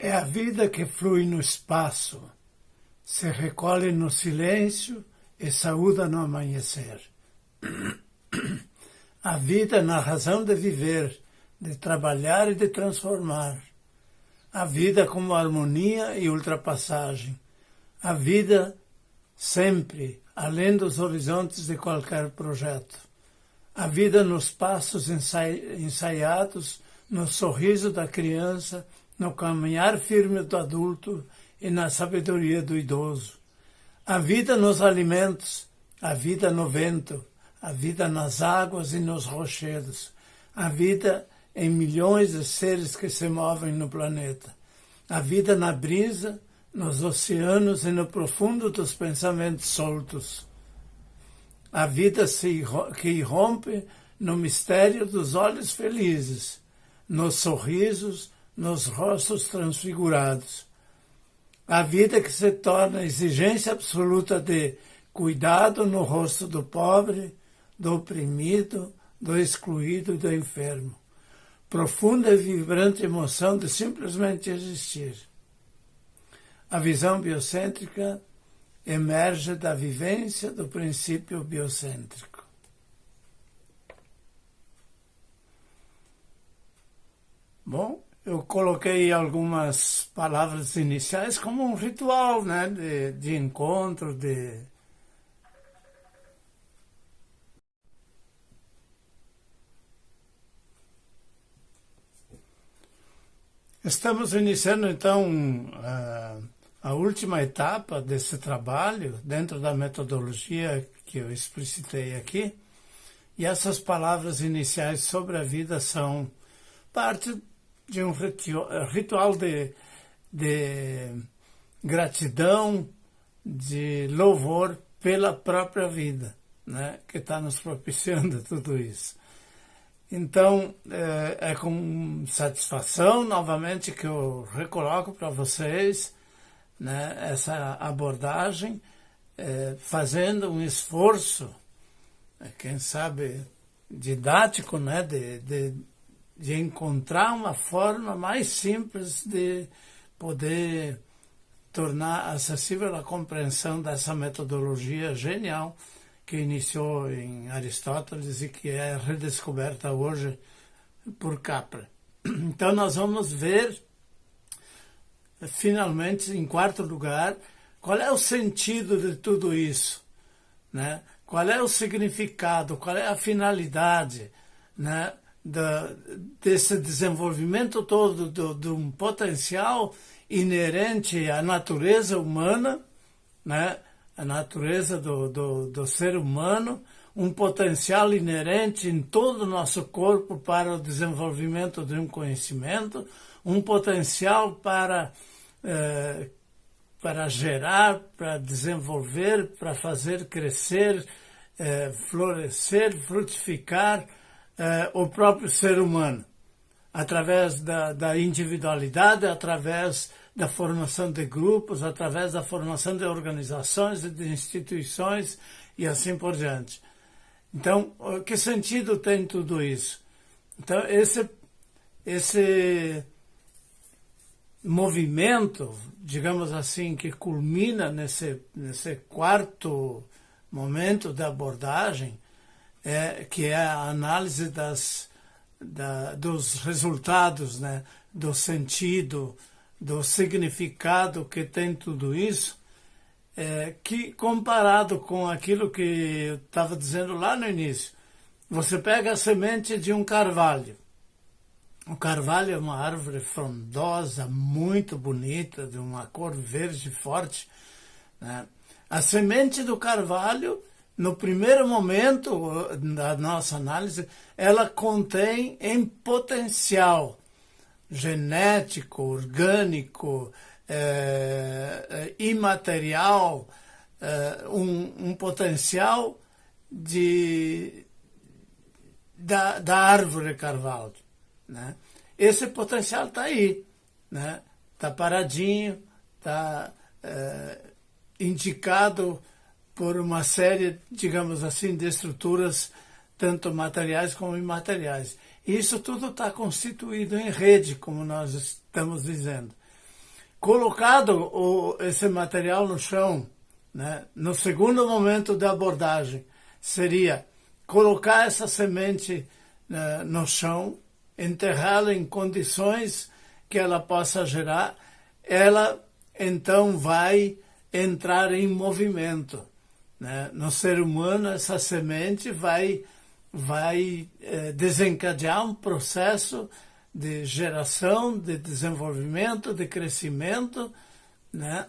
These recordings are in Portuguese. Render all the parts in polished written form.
É a vida que flui no espaço, se recolhe no silêncio e saúda no amanhecer. A vida na razão de viver, de trabalhar e de transformar. A vida como harmonia e ultrapassagem. A vida sempre, além dos horizontes de qualquer projeto. A vida nos passos ensaiados, no sorriso da criança, no caminhar firme do adulto e na sabedoria do idoso. A vida nos alimentos, a vida no vento, a vida nas águas e nos rochedos, a vida em milhões de seres que se movem no planeta, a vida na brisa, nos oceanos e no profundo dos pensamentos soltos, a vida que irrompe no mistério dos olhos felizes, nos sorrisos, nos rostos transfigurados, a vida que se torna exigência absoluta de cuidado no rosto do pobre, do oprimido, do excluído e do enfermo. Profunda e vibrante emoção de simplesmente existir. A visão biocêntrica emerge da vivência do princípio biocêntrico. Bom, eu coloquei algumas palavras iniciais como um ritual, né, de encontro, Estamos iniciando, então, a última etapa desse trabalho, dentro da metodologia que eu explicitei aqui, e essas palavras iniciais sobre a vida são parte de um ritual de gratidão, de louvor pela própria vida, né, que está nos propiciando tudo isso. Então, é com satisfação, novamente, que eu recoloco para vocês, né, essa abordagem, fazendo um esforço, quem sabe, didático, né, de encontrar uma forma mais simples de poder tornar acessível a compreensão dessa metodologia genial que iniciou em Aristóteles e que é redescoberta hoje por Capra. Então nós vamos ver, finalmente, em quarto lugar, qual é o sentido de tudo isso, né? Qual é o significado, qual é a finalidade, né, desse desenvolvimento todo de um potencial inerente à natureza humana, né? A natureza do ser humano, um potencial inerente em todo o nosso corpo para o desenvolvimento de um conhecimento, um potencial para gerar, para desenvolver, para fazer crescer, florescer, frutificar o próprio ser humano, através da individualidade, através da formação de grupos, através da formação de organizações e de instituições e assim por diante. Então, que sentido tem tudo isso? Então, esse movimento, digamos assim, que culmina nesse quarto momento da abordagem, que é a análise dos resultados, né, do sentido, do significado que tem tudo isso, que comparado com aquilo que eu estava dizendo lá no início, você pega a semente de um carvalho. O carvalho é uma árvore frondosa, muito bonita, de uma cor verde forte, né? A semente do carvalho, no primeiro momento da nossa análise, ela contém em potencial genético, orgânico, imaterial, um potencial da árvore carvalho, né? Esse potencial está aí, né? Está paradinho, está indicado por uma série, digamos assim, de estruturas, tanto materiais como imateriais. E isso tudo está constituído em rede, como nós estamos dizendo. Colocado esse material no chão, né, no segundo momento da abordagem, seria colocar essa semente no chão, enterrá-la em condições que ela possa gerar, ela então vai entrar em movimento, né? No ser humano, essa semente vai desencadear um processo de geração, de desenvolvimento, de crescimento, né?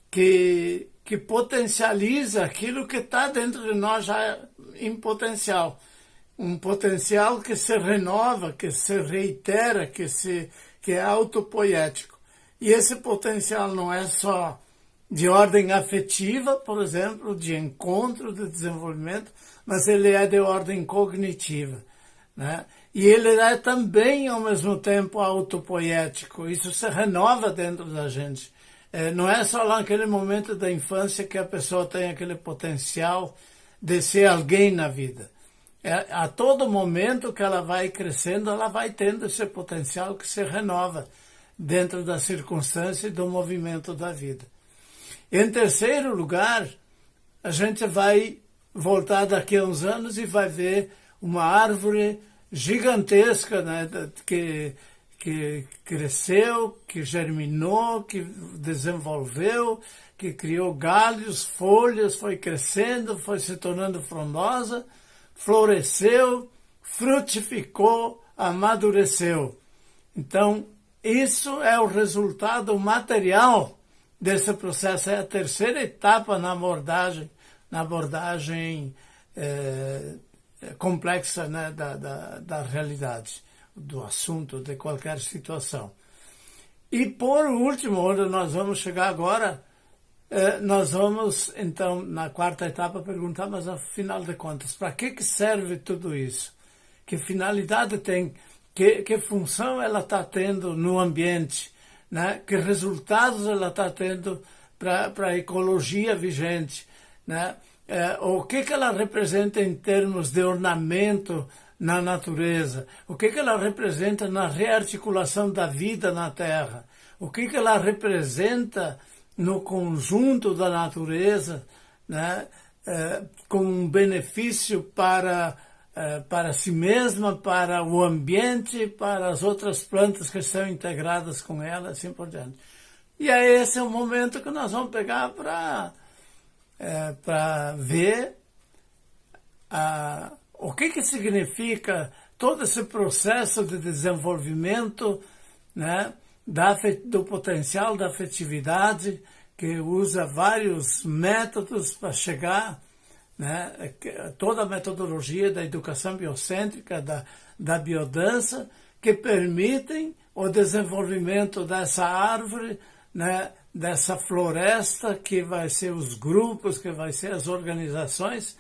que potencializa aquilo que está dentro de nós já em potencial. Um potencial que se renova, que se reitera, que é autopoético. E esse potencial não é só de ordem afetiva, por exemplo, de encontro, de desenvolvimento, mas ele é de ordem cognitiva, né? E ele é também, ao mesmo tempo, autopoético. Isso se renova dentro da gente. Não é só lá naquele momento da infância que a pessoa tem aquele potencial de ser alguém na vida. A todo momento que ela vai crescendo, ela vai tendo esse potencial que se renova dentro da circunstância e do movimento da vida. Em terceiro lugar, a gente vai voltar daqui a uns anos e vai ver uma árvore gigantesca, né, que cresceu, que germinou, que desenvolveu, que criou galhos, folhas, foi crescendo, foi se tornando frondosa, floresceu, frutificou, amadureceu. Então, isso é o resultado material desse processo, é a terceira etapa na abordagem complexa, né, da realidade, do assunto, de qualquer situação. E por último, onde nós vamos chegar agora, nós vamos, então, na quarta etapa, perguntar, mas afinal de contas, para que serve tudo isso? Que finalidade tem? Que função ela está tendo no ambiente? Né? Que resultados ela está tendo para a ecologia vigente? Né? O que ela representa em termos de ornamento na natureza? O que ela representa na rearticulação da vida na Terra? O que ela representa no conjunto da natureza, né? Com um benefício para si mesma, para o ambiente, para as outras plantas que estão integradas com ela, assim por diante. E aí esse é o momento que nós vamos pegar para ver o que significa todo esse processo de desenvolvimento, né, do potencial da afetividade, que usa vários métodos para chegar, né, toda a metodologia da educação biocêntrica, da biodança, que permitem o desenvolvimento dessa árvore, né, dessa floresta, que vai ser os grupos, que vai ser as organizações,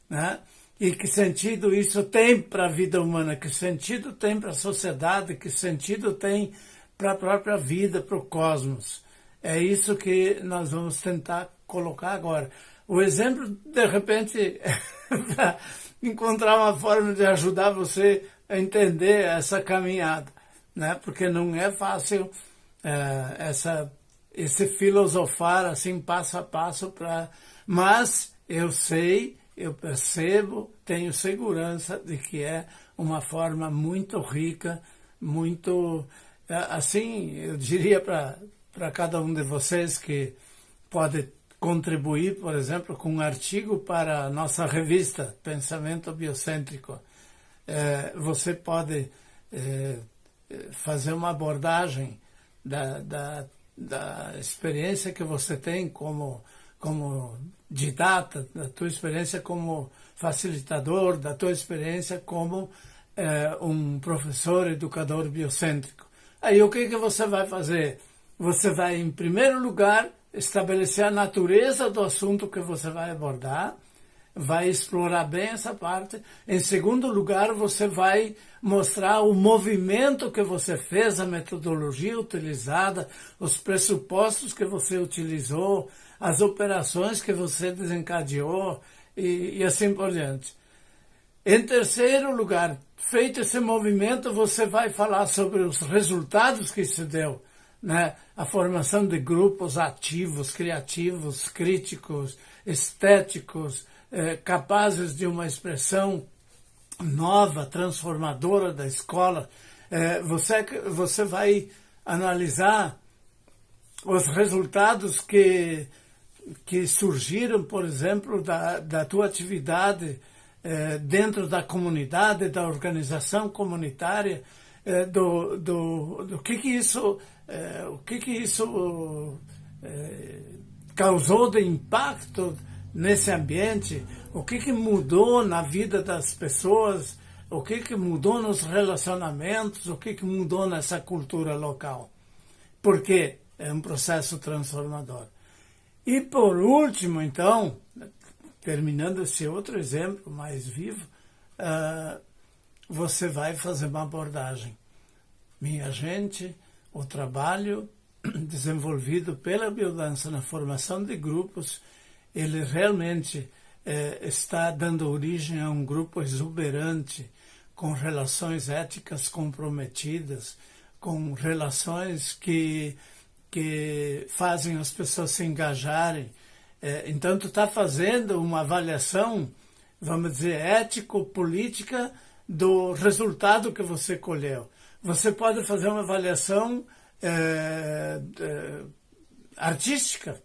né, e que sentido isso tem para a vida humana, que sentido tem para a sociedade, que sentido tem para a própria vida, para o cosmos. É isso que nós vamos tentar colocar agora. O exemplo, de repente, para encontrar uma forma de ajudar você a entender essa caminhada, né? Porque não é fácil esse filosofar assim passo a passo, mas eu sei, eu percebo, tenho segurança de que é uma forma muito rica, muito, assim, eu diria para cada um de vocês que pode contribuir, por exemplo, com um artigo para a nossa revista Pensamento Biocêntrico. Você pode fazer uma abordagem da experiência que você tem como didata, da tua experiência como facilitador, da tua experiência como um professor, educador biocêntrico. Aí o que você vai fazer? Você vai, em primeiro lugar, estabelecer a natureza do assunto que você vai abordar, vai explorar bem essa parte. Em segundo lugar, você vai mostrar o movimento que você fez, a metodologia utilizada, os pressupostos que você utilizou, as operações que você desencadeou e assim por diante. Em terceiro lugar, feito esse movimento, você vai falar sobre os resultados que se deu né? A formação de grupos ativos, criativos, críticos, estéticos, capazes de uma expressão nova, transformadora da escola. Você vai analisar os resultados que surgiram, por exemplo, da tua atividade dentro da comunidade, da organização comunitária, do que isso causou de impacto nesse ambiente, o que mudou na vida das pessoas, o que mudou nos relacionamentos, o que mudou nessa cultura local. Porque é um processo transformador. E por último, então, terminando esse outro exemplo mais vivo, você vai fazer uma abordagem. Minha gente, o trabalho desenvolvido pela biodança na formação de grupos, ele realmente está dando origem a um grupo exuberante, com relações éticas comprometidas, com relações que fazem as pessoas se engajarem. Então, tu está fazendo uma avaliação, vamos dizer, ético-política do resultado que você colheu. Você pode fazer uma avaliação artística,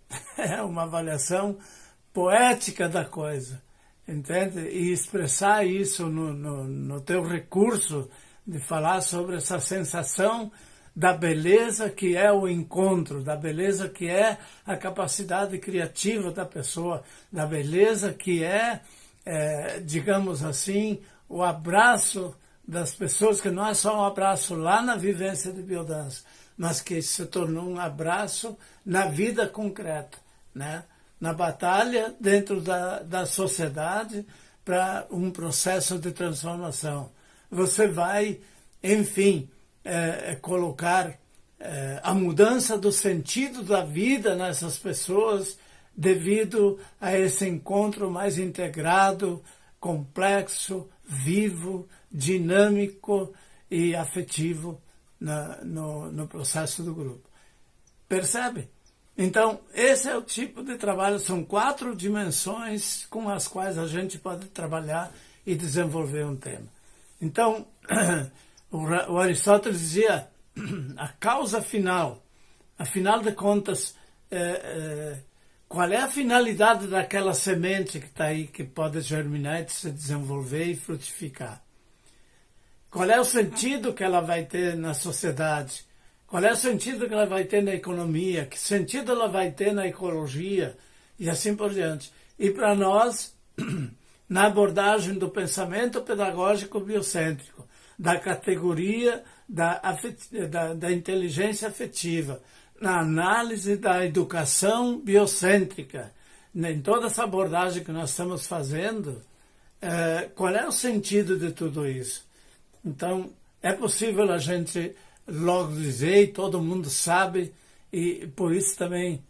uma avaliação poética da coisa, entende? E expressar isso no teu recurso de falar sobre essa sensação da beleza que é o encontro, da beleza que é a capacidade criativa da pessoa, da beleza que digamos assim, o abraço das pessoas, que não é só um abraço lá na vivência de biodança, mas que se tornou um abraço na vida concreta, né? Na batalha dentro da sociedade para um processo de transformação. Você vai, enfim, colocar a mudança do sentido da vida nessas pessoas devido a esse encontro mais integrado, complexo, vivo, dinâmico e afetivo no processo do grupo. Percebe? Então, esse é o tipo de trabalho, são 4 dimensões com as quais a gente pode trabalhar e desenvolver um tema. Então, o Aristóteles dizia, a causa final, afinal de contas, qual é a finalidade daquela semente que está aí, que pode germinar, se desenvolver e frutificar? Qual é o sentido que ela vai ter na sociedade? Qual é o sentido que ela vai ter na economia? Que sentido ela vai ter na ecologia? E assim por diante. E para nós, na abordagem do pensamento pedagógico biocêntrico, da categoria da inteligência afetiva, na análise da educação biocêntrica, em toda essa abordagem que nós estamos fazendo, qual é o sentido de tudo isso? Então, é possível a gente logo dizer, e todo mundo sabe, e por isso também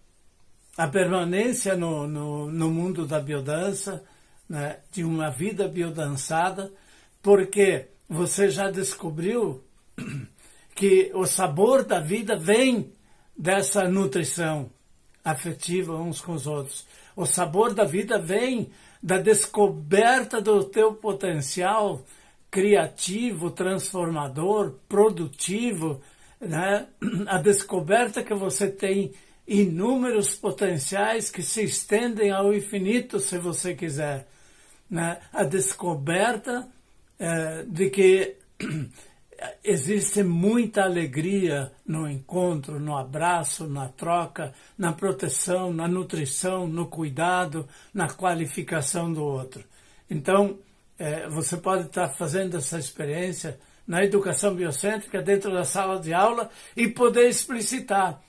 a permanência no mundo da biodança, né, de uma vida biodançada, porque você já descobriu que o sabor da vida vem dessa nutrição afetiva uns com os outros. O sabor da vida vem da descoberta do teu potencial criativo, transformador, produtivo, né? A descoberta que você tem inúmeros potenciais que se estendem ao infinito, se você quiser, né? A descoberta de que existe muita alegria no encontro, no abraço, na troca, na proteção, na nutrição, no cuidado, na qualificação do outro. Então, você pode estar fazendo essa experiência na educação biocêntrica dentro da sala de aula e poder explicitar.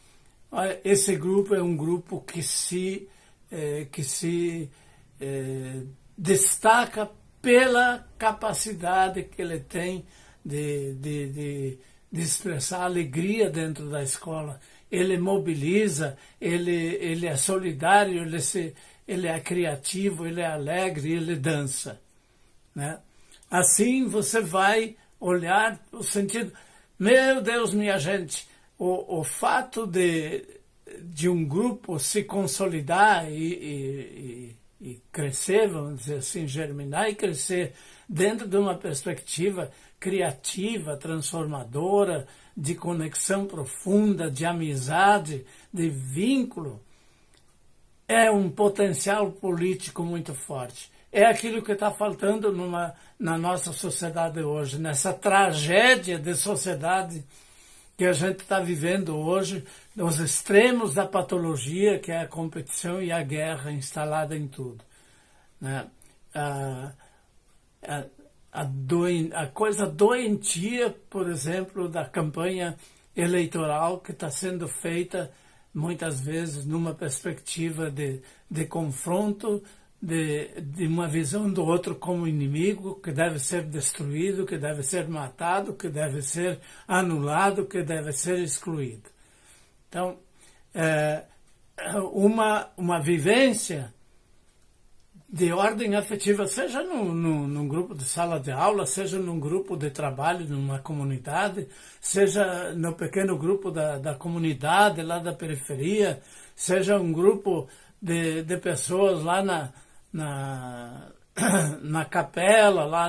Esse grupo é um grupo que se destaca pela capacidade que ele tem de expressar alegria dentro da escola. Ele mobiliza, ele é solidário, ele é criativo, ele é alegre, ele dança. Né? Assim você vai olhar o sentido. Meu Deus, minha gente, o fato de um grupo se consolidar e crescer, vamos dizer assim, germinar e crescer dentro de uma perspectiva criativa, transformadora, de conexão profunda, de amizade, de vínculo, é um potencial político muito forte. É aquilo que está faltando na nossa sociedade hoje, nessa tragédia de sociedade que a gente está vivendo hoje, nos extremos da patologia, que é a competição e a guerra instalada em tudo. Né? A coisa doentia, por exemplo, da campanha eleitoral que está sendo feita muitas vezes numa perspectiva de confronto, de uma visão do outro como inimigo, que deve ser destruído, que deve ser matado, que deve ser anulado, que deve ser excluído. Então, uma vivência de ordem afetiva, seja num grupo de sala de aula, seja num grupo de trabalho, numa comunidade, seja no pequeno grupo da comunidade, lá da periferia, seja um grupo de pessoas lá na capela, lá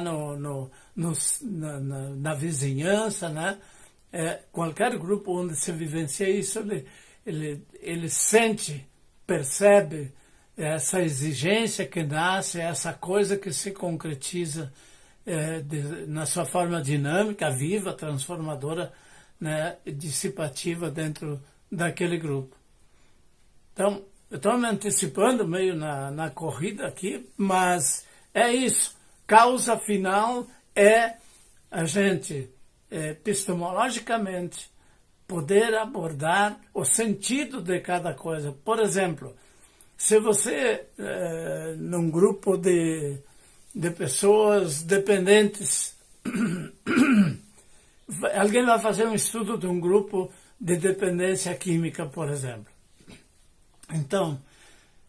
na vizinhança, né? Qualquer grupo onde se vivencia isso, ele sente, percebe essa exigência que nasce, essa coisa que se concretiza na sua forma dinâmica, viva, transformadora, né, dissipativa dentro daquele grupo. Então, eu estou me antecipando meio na corrida aqui, mas é isso. Causa final é a gente, epistemologicamente, poder abordar o sentido de cada coisa. Por exemplo, se você, num grupo de pessoas dependentes, alguém vai fazer um estudo de um grupo de dependência química, por exemplo. Então,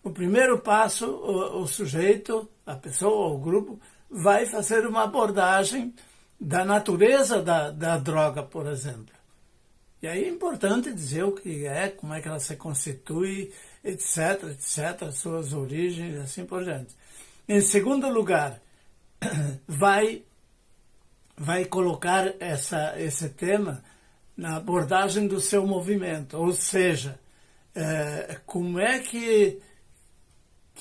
o primeiro passo, o sujeito, a pessoa, o grupo, vai fazer uma abordagem da natureza da droga, por exemplo. E aí é importante dizer o que é, como é que ela se constitui, etc, suas origens e assim por diante. Em segundo lugar, vai colocar esse tema na abordagem do seu movimento, ou seja, como é que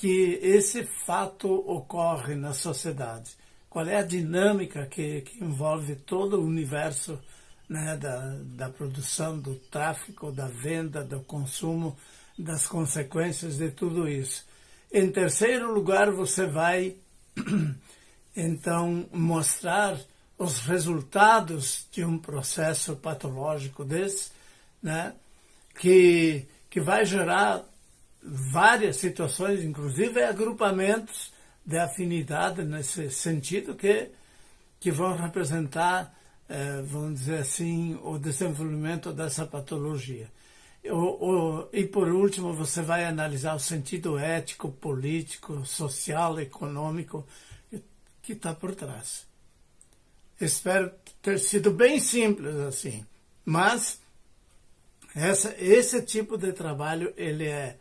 esse fato ocorre na sociedade? Qual é a dinâmica que envolve todo o universo, né, da produção, do tráfico, da venda, do consumo, das consequências de tudo isso? Em terceiro lugar, você vai, então, mostrar os resultados de um processo patológico desse, né, que vai gerar várias situações, inclusive agrupamentos de afinidade nesse sentido, que vão representar, vamos dizer assim, o desenvolvimento dessa patologia. E por último, você vai analisar o sentido ético, político, social, econômico que está por trás. Espero ter sido bem simples assim, mas esse tipo de trabalho, ele é,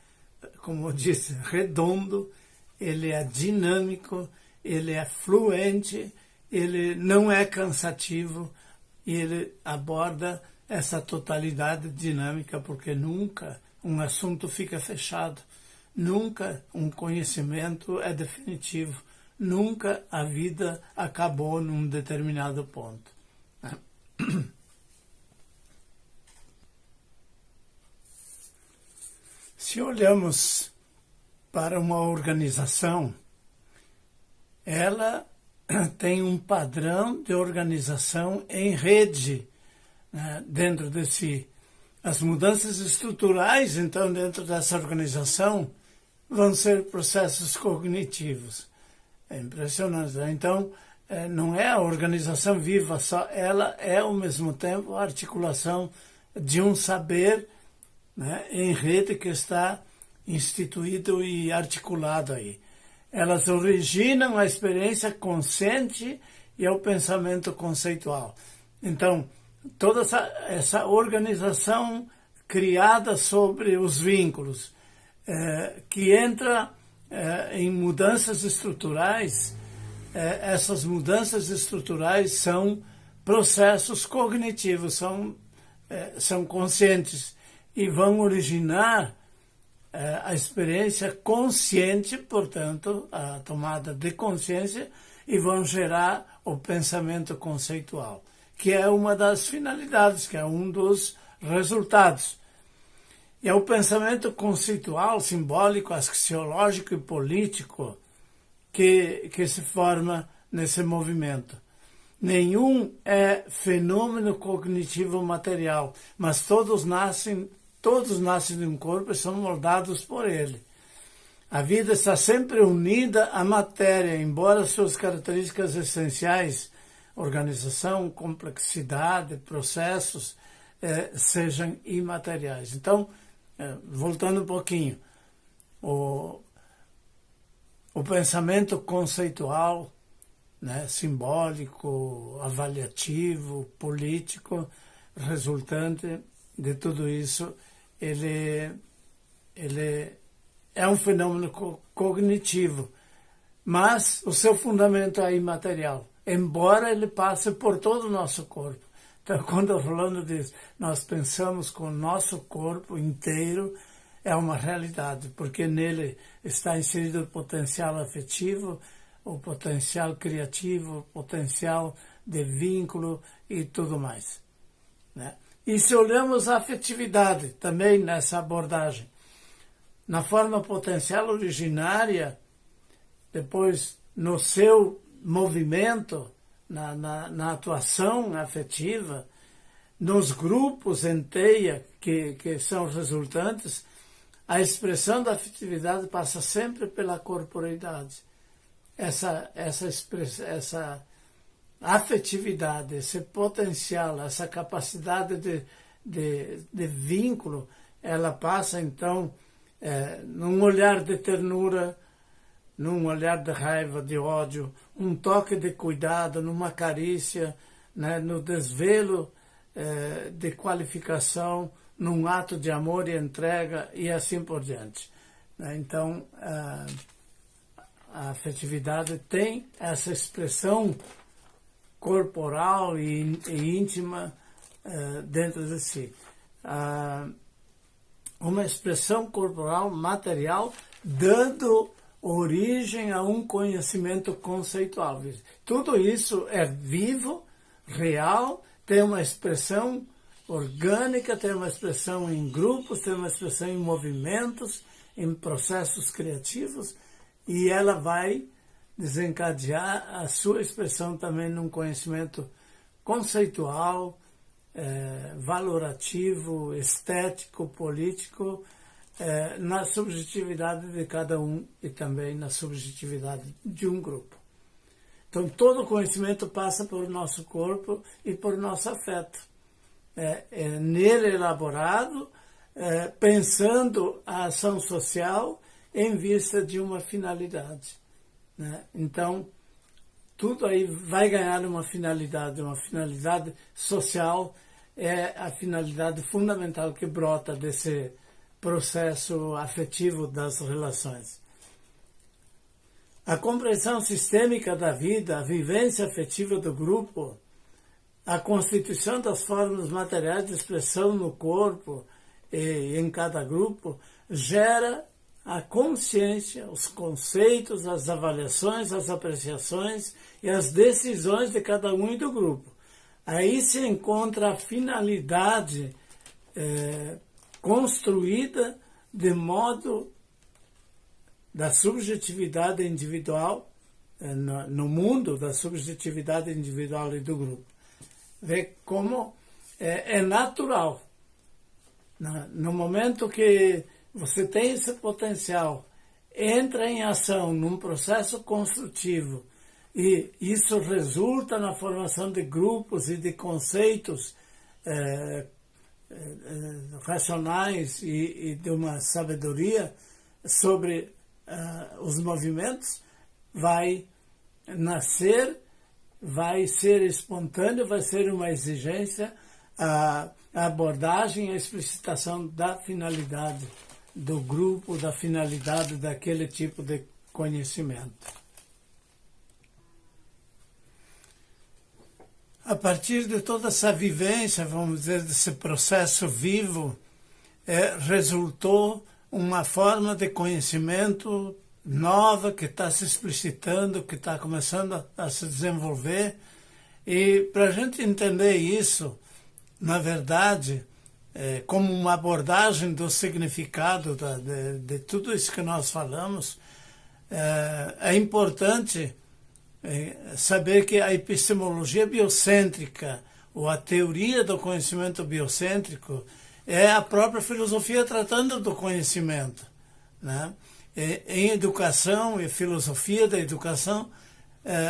como eu disse, redondo, ele é dinâmico, ele é fluente, ele não é cansativo e ele aborda essa totalidade dinâmica, porque nunca um assunto fica fechado, nunca um conhecimento é definitivo, nunca a vida acabou num determinado ponto. Se olhamos para uma organização, ela tem um padrão de organização em rede, né, dentro de si. As mudanças estruturais, então, dentro dessa organização, vão ser processos cognitivos. É impressionante. Então, não é a organização viva só, ela é, ao mesmo tempo, a articulação de um saber, né, em rede que está instituído e articulado aí. Elas originam a experiência consciente e o pensamento conceitual. Então, toda essa organização criada sobre os vínculos, que entra em mudanças estruturais. Essas mudanças estruturais são processos cognitivos, são conscientes e vão originar a experiência consciente, portanto, a tomada de consciência, e vão gerar o pensamento conceitual, que é uma das finalidades, que é um dos resultados. E é o pensamento conceitual, simbólico, axiológico e político que se forma nesse movimento. Nenhum é fenômeno cognitivo material, mas todos nascem de um corpo e são moldados por ele. A vida está sempre unida à matéria, embora suas características essenciais, organização, complexidade, processos, sejam imateriais. Então, voltando um pouquinho, o pensamento conceitual, né, simbólico, avaliativo, político, resultante de tudo isso, ele é um fenômeno cognitivo, mas o seu fundamento é imaterial, embora ele passe por todo o nosso corpo. Então, quando o Rolando diz, nós pensamos com o nosso corpo inteiro, é uma realidade, porque nele está inserido o potencial afetivo, o potencial criativo, o potencial de vínculo e tudo mais, né? E se olhamos a afetividade também nessa abordagem, na forma potencial originária, depois no seu movimento, na atuação afetiva, nos grupos em teia que são resultantes, a expressão da afetividade passa sempre pela corporeidade. Essa afetividade, esse potencial, essa capacidade de vínculo, ela passa então num olhar de ternura, num olhar de raiva, de ódio, um toque de cuidado, numa carícia, né, no desvelo de qualificação, num ato de amor e entrega e assim por diante. Então, a afetividade tem essa expressão corporal e íntima dentro de si. Uma expressão corporal material dando origem a um conhecimento conceitual. Tudo isso é vivo, real, tem uma expressão orgânica, tem uma expressão em grupos, tem uma expressão em movimentos, em processos criativos, e ela vai desencadear a sua expressão também num conhecimento conceitual, valorativo, estético, político, na subjetividade de cada um e também na subjetividade de um grupo. Então, todo conhecimento passa por nosso corpo e por nosso afeto. É nele elaborado, pensando a ação social em vista de uma finalidade, né? Então, tudo aí vai ganhar uma finalidade social, é a finalidade fundamental que brota desse processo afetivo das relações. A compreensão sistêmica da vida, a vivência afetiva do grupo, a constituição das formas materiais de expressão no corpo e em cada grupo, gera a consciência, os conceitos, as avaliações, as apreciações e as decisões de cada um e do grupo. Aí se encontra a finalidade construída de modo da subjetividade individual, no mundo da subjetividade individual e do grupo. Vê como é natural. No momento que você tem esse potencial, entra em ação num processo construtivo e isso resulta na formação de grupos e de conceitos racionais e de uma sabedoria sobre os movimentos, vai nascer, vai ser espontâneo, vai ser uma exigência a abordagem e a explicitação da finalidade do grupo, da finalidade daquele tipo de conhecimento. A partir de toda essa vivência, vamos dizer, desse processo vivo, resultou uma forma de conhecimento nova que está se explicitando, que está começando a se desenvolver. E para a gente entender isso, na verdade, como uma abordagem do significado de tudo isso que nós falamos, é importante saber que a epistemologia biocêntrica, ou a teoria do conhecimento biocêntrico, é a própria filosofia tratando do conhecimento, né? Em educação e filosofia da educação,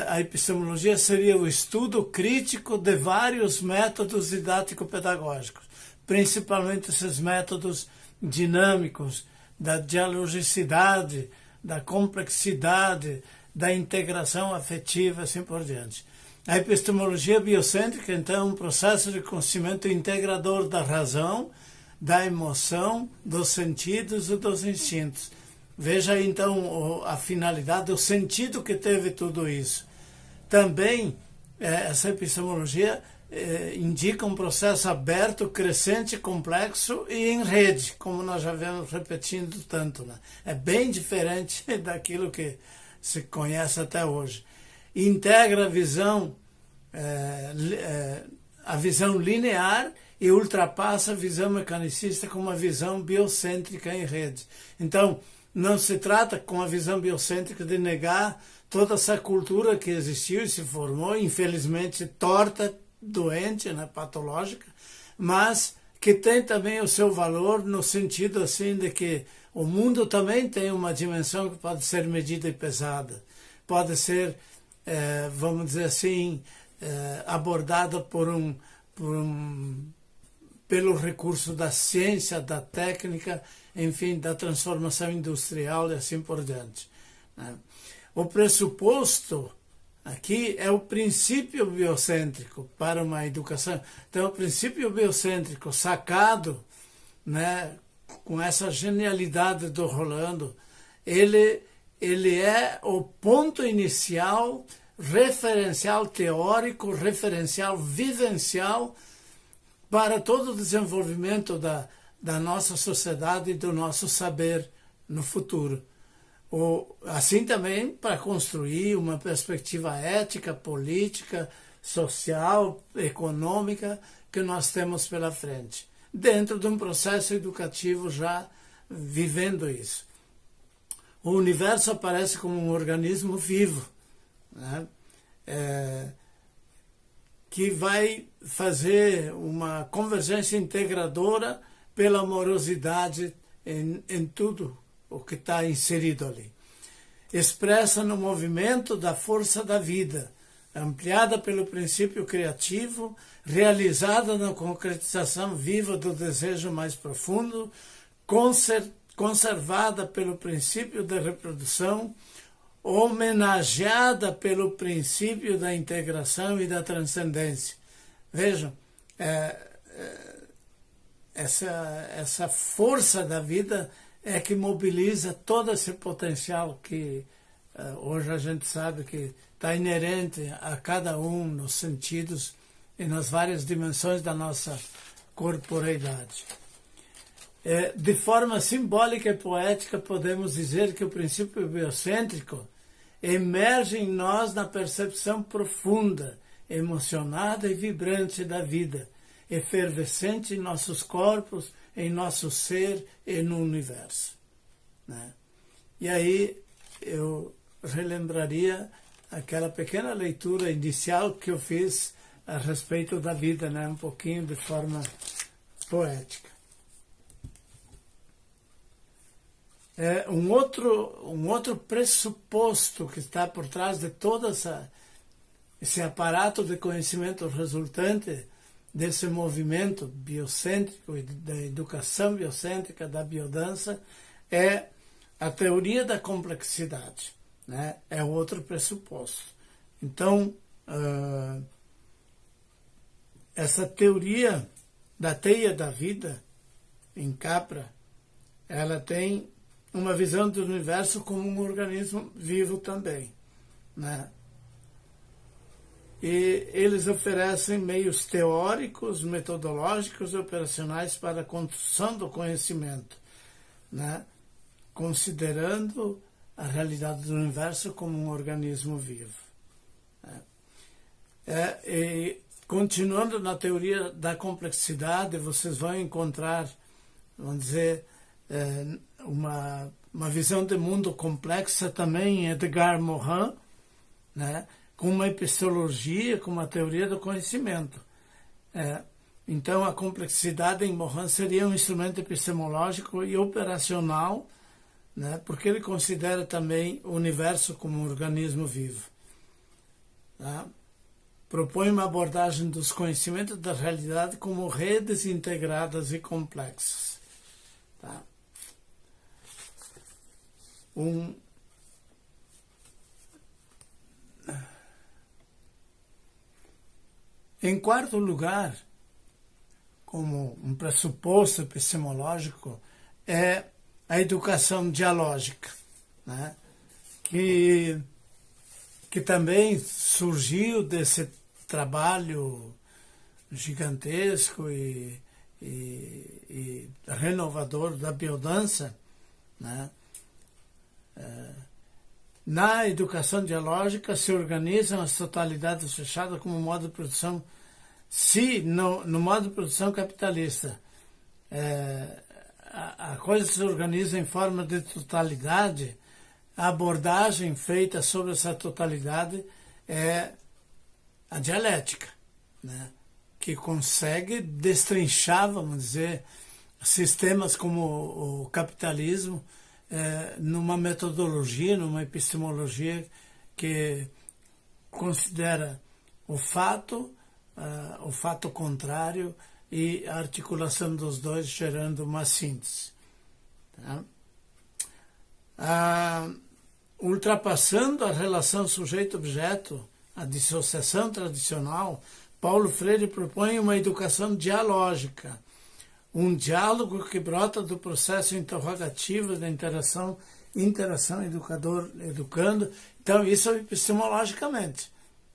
a epistemologia seria o estudo crítico de vários métodos didático-pedagógicos, principalmente esses métodos dinâmicos, da dialogicidade, da complexidade, da integração afetiva, assim por diante. A epistemologia biocêntrica, então, é um processo de conhecimento integrador da razão, da emoção, dos sentidos e dos instintos. Veja, então, a finalidade, o sentido que teve tudo isso. Também, essa epistemologia indica um processo aberto, crescente, complexo e em rede, como nós já vemos repetindo tanto, né? É bem diferente daquilo que se conhece até hoje. Integra a visão linear e ultrapassa a visão mecanicista com uma visão biocêntrica em rede. Então, não se trata, com a visão biocêntrica, de negar toda essa cultura que existiu e se formou, infelizmente torta, doente, né, patológica, mas que tem também o seu valor no sentido assim de que o mundo também tem uma dimensão que pode ser medida e pesada, pode ser, vamos dizer assim, abordada pelo recurso da ciência, da técnica, enfim, da transformação industrial e assim por diante, né? O pressuposto aqui é o princípio biocêntrico para uma educação. Então, o princípio biocêntrico sacado, né, com essa genialidade do Rolando, ele é o ponto inicial, referencial teórico, referencial vivencial para todo o desenvolvimento da nossa sociedade e do nosso saber no futuro. Assim também para construir uma perspectiva ética, política, social, econômica que nós temos pela frente, dentro de um processo educativo já vivendo isso. O universo aparece como um organismo vivo, né? Que vai fazer uma convergência integradora pela amorosidade em tudo o que está inserido ali. Expressa no movimento da força da vida, ampliada pelo princípio criativo, realizada na concretização viva do desejo mais profundo, conservada pelo princípio da reprodução, homenageada pelo princípio da integração e da transcendência. Vejam, essa força da vida é que mobiliza todo esse potencial que hoje a gente sabe que está inerente a cada um nos sentidos e nas várias dimensões da nossa corporeidade. De forma simbólica e poética, podemos dizer que o princípio biocêntrico emerge em nós na percepção profunda, emocionada e vibrante da vida, efervescente em nossos corpos, em nosso ser e no universo, né? E aí eu relembraria aquela pequena leitura inicial que eu fiz a respeito da vida, né? Um pouquinho de forma poética. Um outro pressuposto que está por trás de todo esse aparato de conhecimento resultante desse movimento biocêntrico e da educação biocêntrica, da biodança, é a teoria da complexidade, né? É outro pressuposto. Então, essa teoria da teia da vida, em Capra, ela tem uma visão do universo como um organismo vivo também, né? E eles oferecem meios teóricos, metodológicos e operacionais para a construção do conhecimento, né? Considerando a realidade do universo como um organismo vivo. E continuando na teoria da complexidade, vocês vão encontrar, vamos dizer, uma visão de mundo complexa também em Edgar Morin, né? Com uma epistemologia, com uma teoria do conhecimento. Então, a complexidade em Morin seria um instrumento epistemológico e operacional, né? Porque ele considera também o universo como um organismo vivo. Tá? Propõe uma abordagem dos conhecimentos da realidade como redes integradas e complexas. Tá? Em quarto lugar, como um pressuposto epistemológico, é a educação dialógica, né? que também surgiu desse trabalho gigantesco e renovador da biodança, né? Na educação dialógica se organizam as totalidades fechadas como modo de produção. Se no modo de produção capitalista a coisa se organiza em forma de totalidade, a abordagem feita sobre essa totalidade é a dialética, né? Que consegue destrinchar, vamos dizer, sistemas como o capitalismo numa metodologia, numa epistemologia que considera o fato contrário e a articulação dos dois gerando uma síntese. Tá? Ultrapassando a relação sujeito-objeto, a dissociação tradicional, Paulo Freire propõe uma educação dialógica, um diálogo que brota do processo interrogativo da interação educador-educando. Então, isso é epistemologicamente,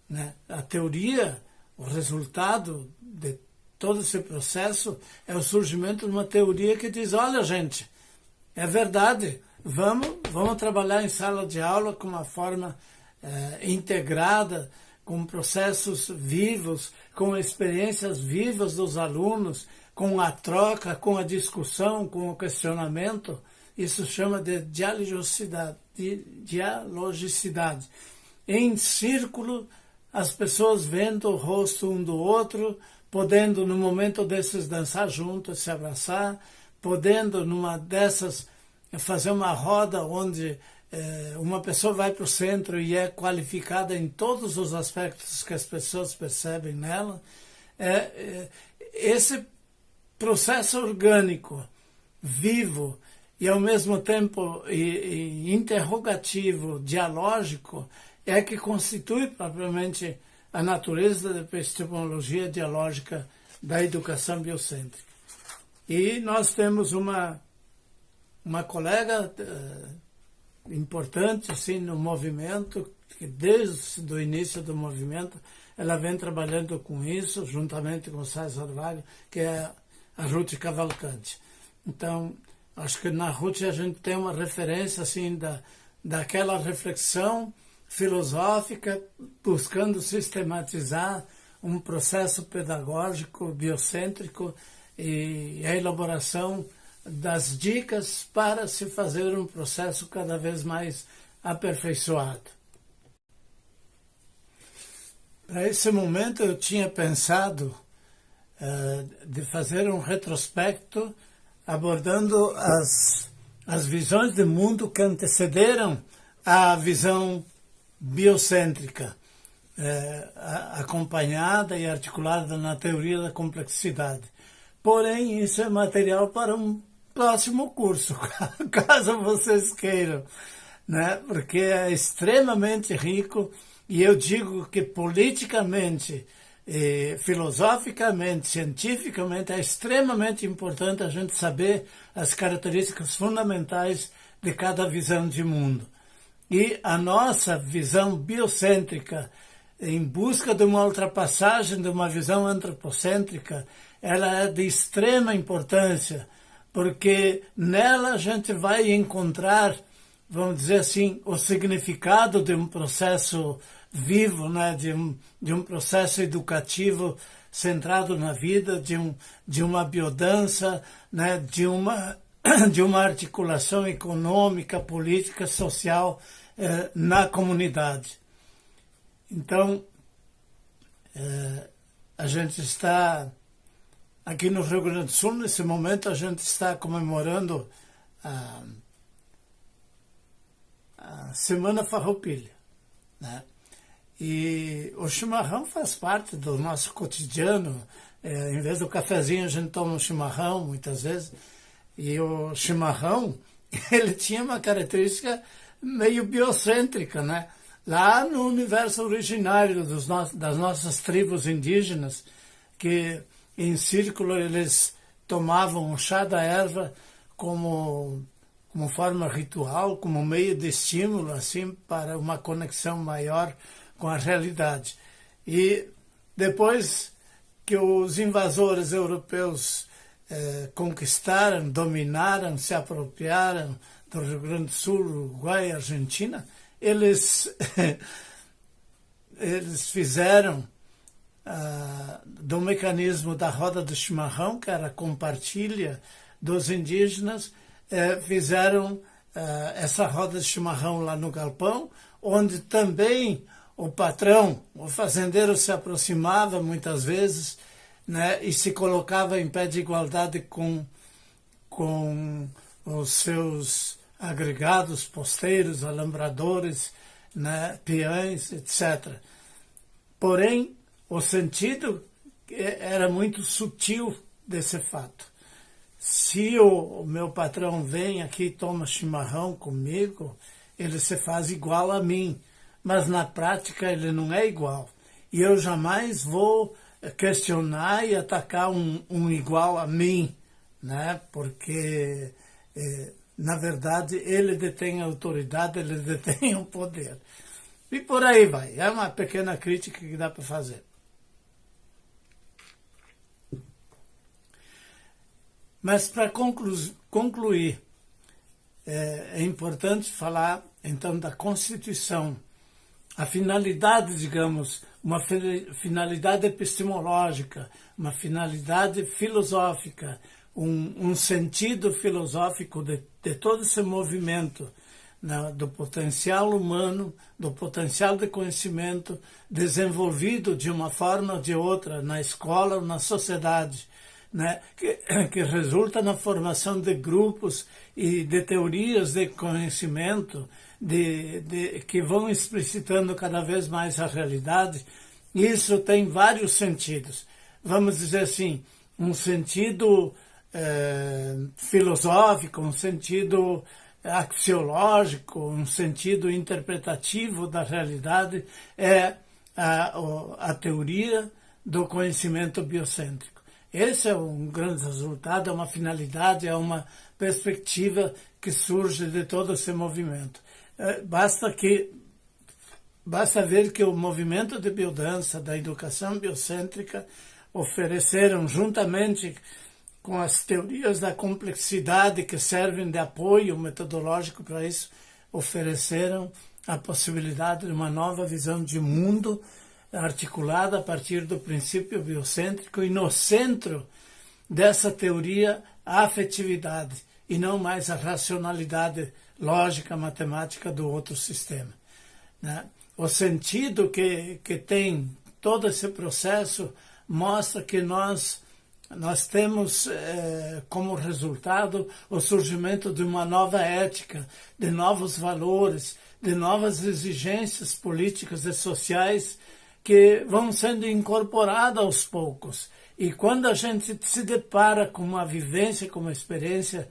né? A teoria, o resultado de todo esse processo é o surgimento de uma teoria que diz, olha, gente, é verdade, vamos trabalhar em sala de aula com uma forma integrada, com processos vivos, com experiências vivas dos alunos, com a troca, com a discussão, com o questionamento. Isso chama de dialogicidade. Em círculo, as pessoas vendo o rosto um do outro, podendo, no momento desses, dançar juntos, se abraçar, podendo, numa dessas, fazer uma roda onde uma pessoa vai para o centro e é qualificada em todos os aspectos que as pessoas percebem nela. Esse processo orgânico, vivo e ao mesmo tempo interrogativo, dialógico, é que constitui propriamente a natureza da epistemologia dialógica da educação biocêntrica. E nós temos uma colega importante assim, no movimento, que desde o início do movimento ela vem trabalhando com isso, juntamente com o César Wagner, que é a Ruth Cavalcante. Então, acho que na Ruth a gente tem uma referência assim, daquela reflexão filosófica, buscando sistematizar um processo pedagógico biocêntrico e a elaboração das dicas para se fazer um processo cada vez mais aperfeiçoado. Para esse momento eu tinha pensado de fazer um retrospecto abordando as visões de mundo que antecederam a visão biocêntrica, acompanhada e articulada na teoria da complexidade. Porém, isso é material para um próximo curso, caso vocês queiram, né? Porque é extremamente rico e eu digo que politicamente E, filosoficamente, cientificamente, é extremamente importante a gente saber as características fundamentais de cada visão de mundo. E a nossa visão biocêntrica, em busca de uma ultrapassagem de uma visão antropocêntrica, ela é de extrema importância, porque nela a gente vai encontrar, vamos dizer assim, o significado de um processo vivo, né? de um processo educativo centrado na vida, de uma biodança, né? de uma articulação econômica, política, social na comunidade. Então, a gente está, aqui no Rio Grande do Sul, nesse momento, a gente está comemorando a Semana Farroupilha, né? E o chimarrão faz parte do nosso cotidiano. Em vez do cafezinho, a gente toma um chimarrão, muitas vezes. E o chimarrão, ele tinha uma característica meio biocêntrica, né? Lá no universo originário das nossas tribos indígenas, que em círculo eles tomavam o chá da erva como forma ritual, como meio de estímulo, assim, para uma conexão maior com a realidade. E depois que os invasores europeus conquistaram, dominaram, se apropriaram do Rio Grande do Sul, Uruguai e Argentina, eles fizeram do mecanismo da roda do chimarrão, que era a compartilha dos indígenas, fizeram essa roda de chimarrão lá no galpão, onde também o patrão, o fazendeiro, se aproximava muitas vezes, né, e se colocava em pé de igualdade com os seus agregados, posteiros, alambradores, né, peões, etc. Porém, o sentido era muito sutil desse fato. Se o meu patrão vem aqui e toma chimarrão comigo, ele se faz igual a mim, mas na prática ele não é igual. E eu jamais vou questionar e atacar um igual a mim, né? Porque, na verdade, ele detém a autoridade, ele detém o poder. E por aí vai. É uma pequena crítica que dá para fazer. Mas para concluir, é importante falar, então, da Constituição. A finalidade, digamos, uma finalidade epistemológica, uma finalidade filosófica, um sentido filosófico de todo esse movimento, né, do potencial humano, do potencial de conhecimento desenvolvido de uma forma ou de outra na escola ou na sociedade, né, que resulta na formação de grupos e de teorias de conhecimento que vão explicitando cada vez mais a realidade. Isso tem vários sentidos. Vamos dizer assim, um sentido filosófico, um sentido axiológico, um sentido interpretativo da realidade, é a teoria do conhecimento biocêntrico. Esse é um grande resultado, é uma finalidade, é uma perspectiva que surge de todo esse movimento. Basta ver que o movimento de biodança, da educação biocêntrica, ofereceram, juntamente com as teorias da complexidade que servem de apoio metodológico para isso, ofereceram a possibilidade de uma nova visão de mundo articulada a partir do princípio biocêntrico e no centro dessa teoria a afetividade e não mais a racionalidade lógica, matemática do outro sistema, né? O sentido que tem todo esse processo mostra que nós temos como resultado o surgimento de uma nova ética, de novos valores, de novas exigências políticas e sociais que vão sendo incorporadas aos poucos. E quando a gente se depara com uma vivência, com uma experiência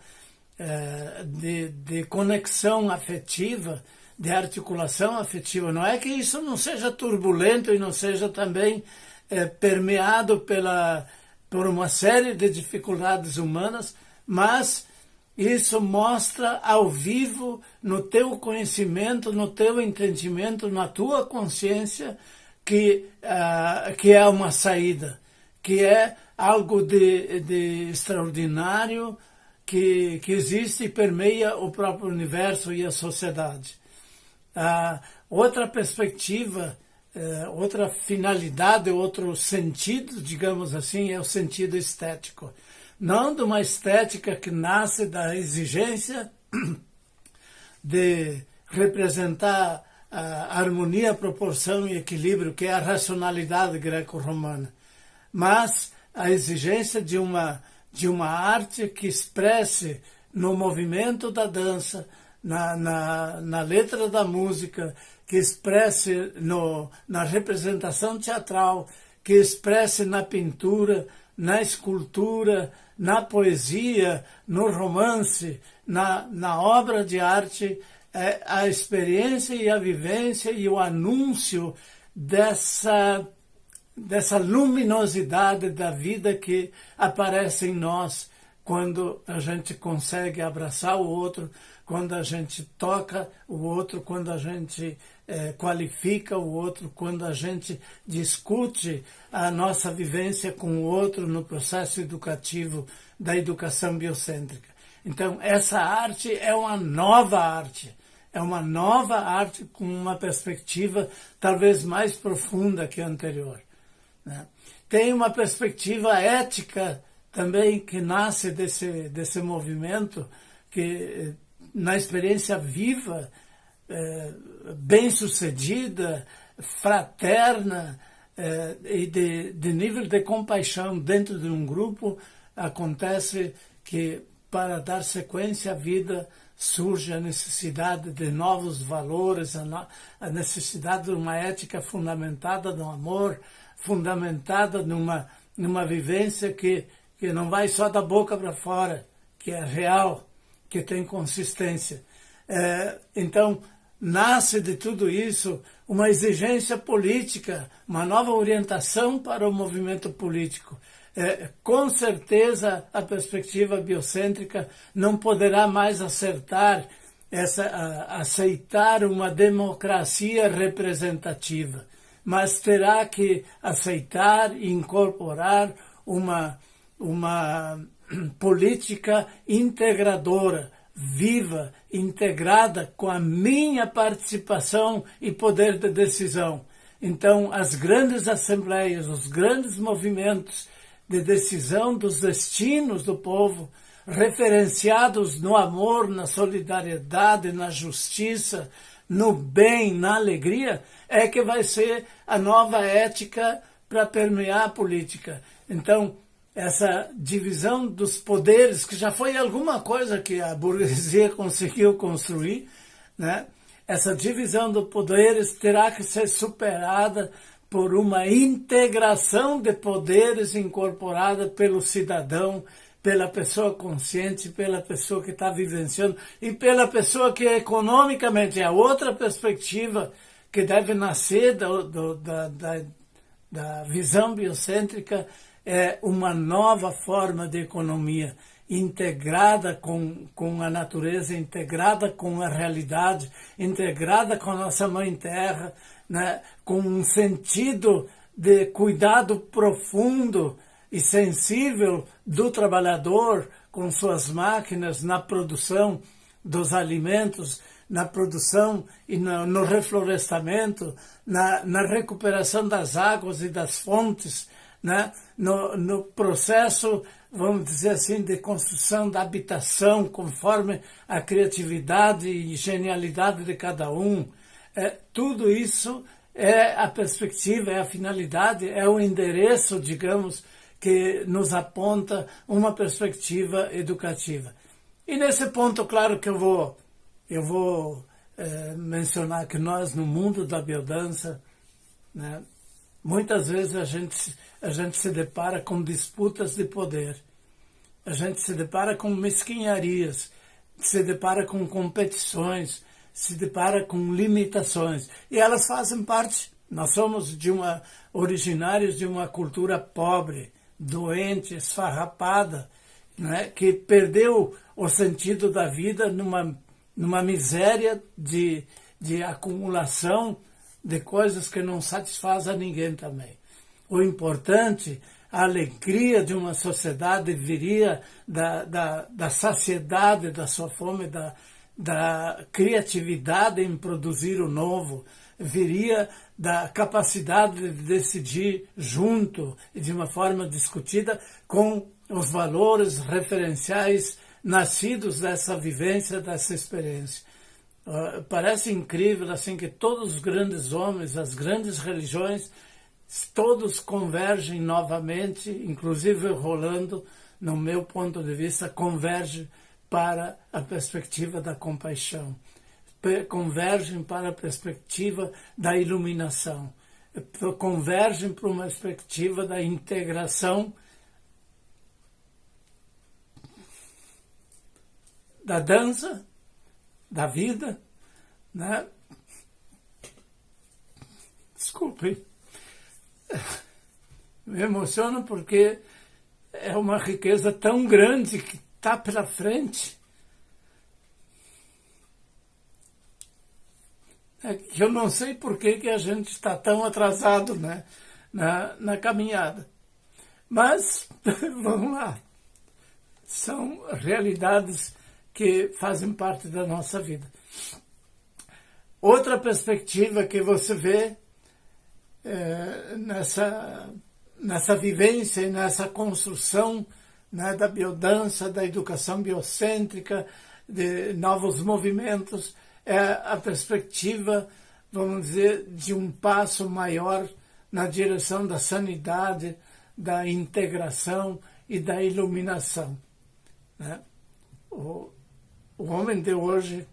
de conexão afetiva, de articulação afetiva, não é que isso não seja turbulento e não seja também permeado por uma série de dificuldades humanas, mas isso mostra ao vivo, no teu conhecimento, no teu entendimento, na tua consciência, que é uma saída, que é algo de extraordinário, que existe e permeia o próprio universo e a sociedade. Outra perspectiva, outra finalidade, outro sentido, digamos assim, é o sentido estético. Não de uma estética que nasce da exigência de representar a harmonia, proporção e equilíbrio, que é a racionalidade greco-romana, mas a exigência de uma arte que expresse no movimento da dança, na letra da música, que expresse na representação teatral, que expresse na pintura, na escultura, na poesia, no romance, na obra de arte, a experiência e a vivência e o anúncio dessa luminosidade da vida que aparece em nós quando a gente consegue abraçar o outro, quando a gente toca o outro, quando a gente qualifica o outro, quando a gente discute a nossa vivência com o outro no processo educativo da educação biocêntrica. Então, essa arte é uma nova arte. É uma nova arte com uma perspectiva talvez mais profunda que a anterior, né? Tem uma perspectiva ética também que nasce desse movimento, que na experiência viva, bem-sucedida, fraterna e de nível de compaixão dentro de um grupo, acontece que para dar sequência à vida surge a necessidade de novos valores, a necessidade de uma ética fundamentada no amor, fundamentada numa vivência que não vai só da boca para fora, que é real, que tem consistência. Então, nasce de tudo isso uma exigência política, uma nova orientação para o movimento político. Com certeza, a perspectiva biocêntrica não poderá mais aceitar uma democracia representativa, mas terá que aceitar e incorporar uma política integradora, viva, integrada com a minha participação e poder de decisão. Então, as grandes assembleias, os grandes movimentos de decisão dos destinos do povo, referenciados no amor, na solidariedade, na justiça, no bem, na alegria, é que vai ser a nova ética para permear a política. Então, essa divisão dos poderes, que já foi alguma coisa que a burguesia conseguiu construir, né? Essa divisão dos poderes terá que ser superada por uma integração de poderes incorporada pelo cidadão, pela pessoa consciente, pela pessoa que está vivenciando e pela pessoa que economicamente é a outra perspectiva que deve nascer da visão biocêntrica, é uma nova forma de economia integrada com a natureza, integrada com a realidade, integrada com a nossa Mãe Terra, né, com um sentido de cuidado profundo e sensível do trabalhador com suas máquinas na produção dos alimentos, na produção e no reflorestamento, na recuperação das águas e das fontes, né, no processo, vamos dizer assim, de construção da habitação conforme a criatividade e genialidade de cada um. Tudo isso é a perspectiva, é a finalidade, é o endereço, digamos, que nos aponta uma perspectiva educativa. E nesse ponto, claro que eu vou mencionar que nós, no mundo da biodança, né, muitas vezes a gente se depara com disputas de poder, a gente se depara com mesquinharias, se depara com competições, se depara com limitações. E elas fazem parte Nós somos originários de uma cultura pobre, doente, esfarrapada, né, que perdeu o sentido da vida numa miséria de acumulação de coisas que não satisfaz a ninguém também. O importante, a alegria de uma sociedade viria da saciedade da sua fome, da criatividade em produzir o novo, viria da capacidade de decidir junto e de uma forma discutida com os valores referenciais nascidos dessa vivência, dessa experiência. Parece incrível assim que todos os grandes homens, as grandes religiões, todos convergem novamente, inclusive Rolando, no meu ponto de vista, converge para a perspectiva da compaixão, convergem para a perspectiva da iluminação, convergem para uma perspectiva da integração da dança, da vida, né? Desculpem, me emociono porque é uma riqueza tão grande que está pela frente, que eu não sei por que a gente está tão atrasado, né, na caminhada. Mas, vamos lá, são realidades que fazem parte da nossa vida. Outra perspectiva que você vê nessa vivência e nessa construção, né, da biodança, da educação biocêntrica, de novos movimentos, é a perspectiva, vamos dizer, de um passo maior na direção da sanidade, da integração e da iluminação, né? O homem de hoje,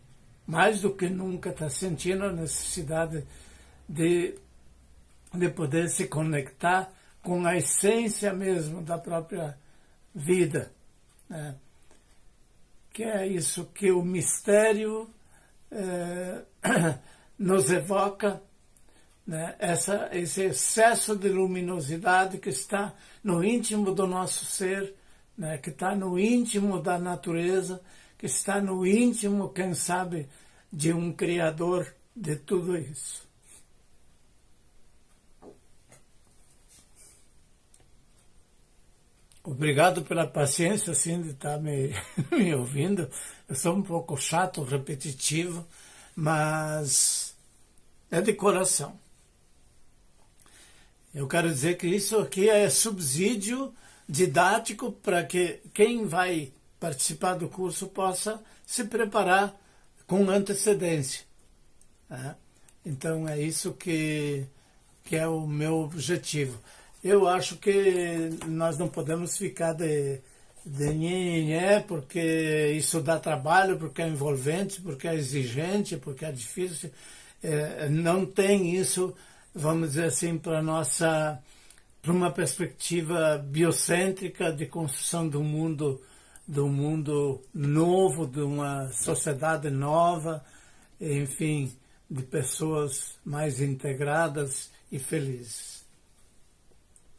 mais do que nunca, está sentindo a necessidade de poder se conectar com a essência mesmo da própria vida, né? Que é isso que o mistério nos evoca, né? Esse excesso de luminosidade que está no íntimo do nosso ser, né? Que está no íntimo da natureza, que está no íntimo, quem sabe, de um Criador de tudo isso. Obrigado pela paciência, assim, de estar me ouvindo. Eu sou um pouco chato, repetitivo, mas é de coração. Eu quero dizer que isso aqui é subsídio didático para que quem vai participar do curso possa se preparar com antecedência, né? Então é isso que é o meu objetivo. Eu acho que nós não podemos ficar de nhenhenhé, porque isso dá trabalho, porque é envolvente, porque é exigente, porque é difícil. Não tem isso, vamos dizer assim, para uma perspectiva biocêntrica de construção do mundo novo, de uma sociedade nova, enfim, de pessoas mais integradas e felizes.